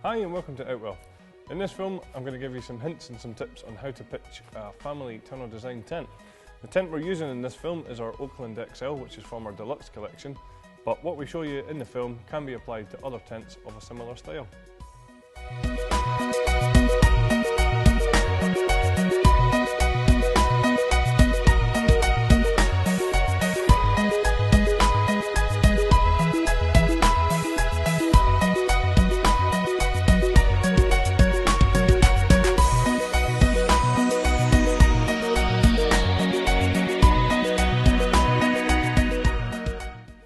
Hi and welcome to Outwell. In this film I'm going to give you some hints and some tips on how to pitch a family tunnel design tent. The tent we're using in this film is our Oakland XL, which is from our deluxe collection, but what we show you in the film can be applied to other tents of a similar style.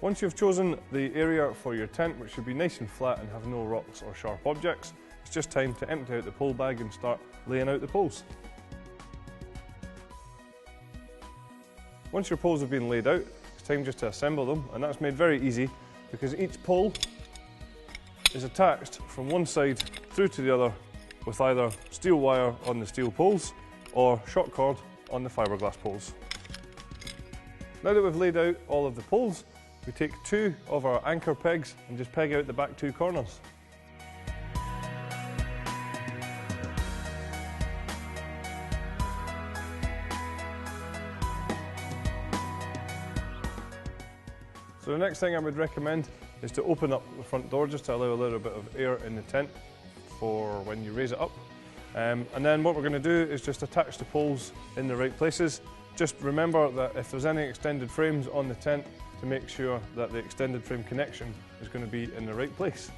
Once you've chosen the area for your tent, which should be nice and flat and have no rocks or sharp objects, it's just time to empty out the pole bag and start laying out the poles. Once your poles have been laid out, it's time just to assemble them, and that's made very easy because each pole is attached from one side through to the other with either steel wire on the steel poles or short cord on the fiberglass poles. Now that we've laid out all of the poles, we take two of our anchor pegs and just peg out the back two corners. So the next thing I would recommend is to open up the front door just to allow a little bit of air in the tent for when you raise it up. And then what we're going to do is just attach the poles in the right places. Just remember that if there's any extended frames on the tent, to make sure that the extended frame connection is going to be in the right place.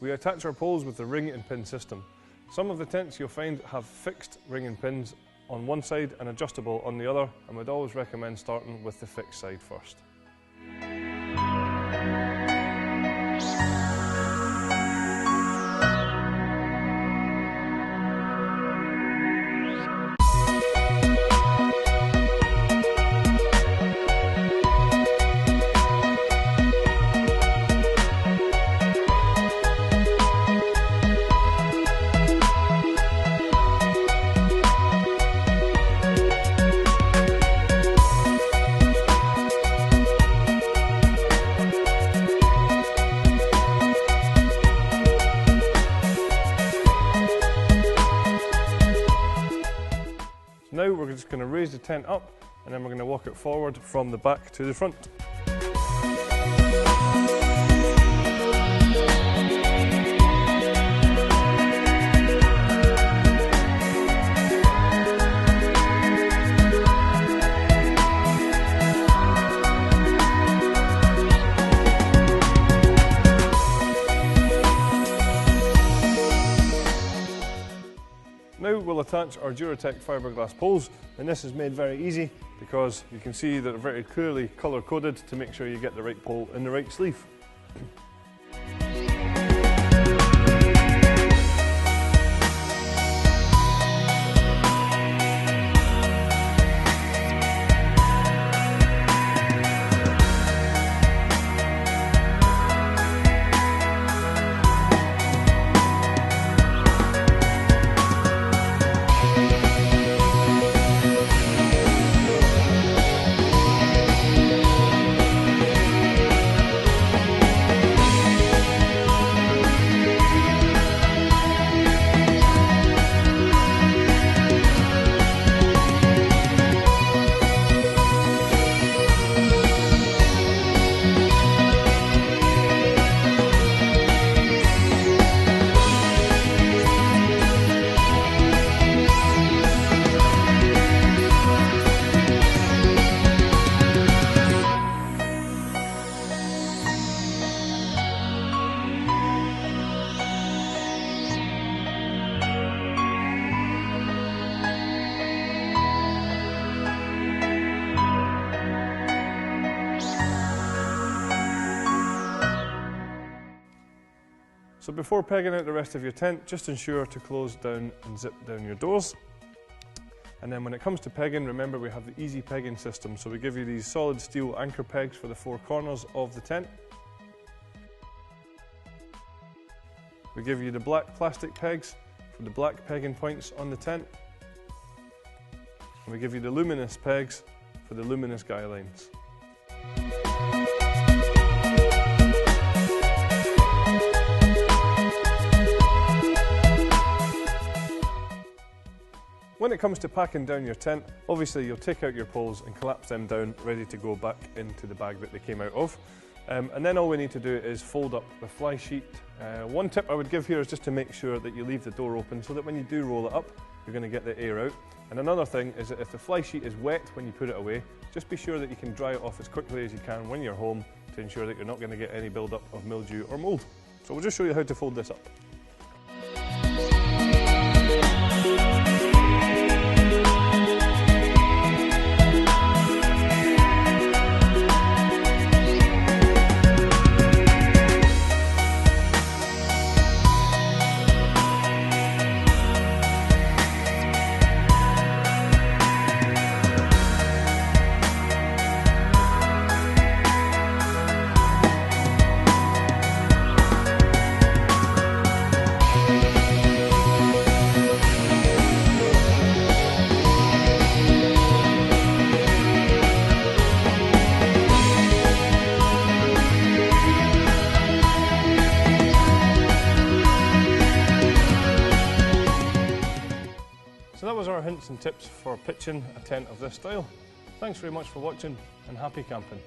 We attach our poles with the ring and pin system. Some of the tents you'll find have fixed ring and pins on one side and adjustable on the other, and we'd always recommend starting with the fixed side first. Now we're just going to raise the tent up and then we're going to walk it forward from the back to the front. Now we'll attach our Duratec fiberglass poles, and this is made very easy because you can see that they're very clearly colour coded to make sure you get the right pole in the right sleeve. So before pegging out the rest of your tent, just ensure to close down and zip down your doors. And then when it comes to pegging, remember we have the easy pegging system. So we give you these solid steel anchor pegs for the 4 corners of the tent. We give you the black plastic pegs for the black pegging points on the tent. And we give you the luminous pegs for the luminous guy lines. When it comes to packing down your tent, obviously you'll take out your poles and collapse them down, ready to go back into the bag that they came out of. And then all we need to do is fold up the fly sheet. One tip I would give here is just to make sure that you leave the door open so that when you do roll it up, you're going to get the air out. And another thing is that if the fly sheet is wet when you put it away, just be sure that you can dry it off as quickly as you can when you're home to ensure that you're not going to get any build-up of mildew or mould. So we'll just show you how to fold this up. So that was our hints and tips for pitching a tent of this style. Thanks very much for watching and happy camping.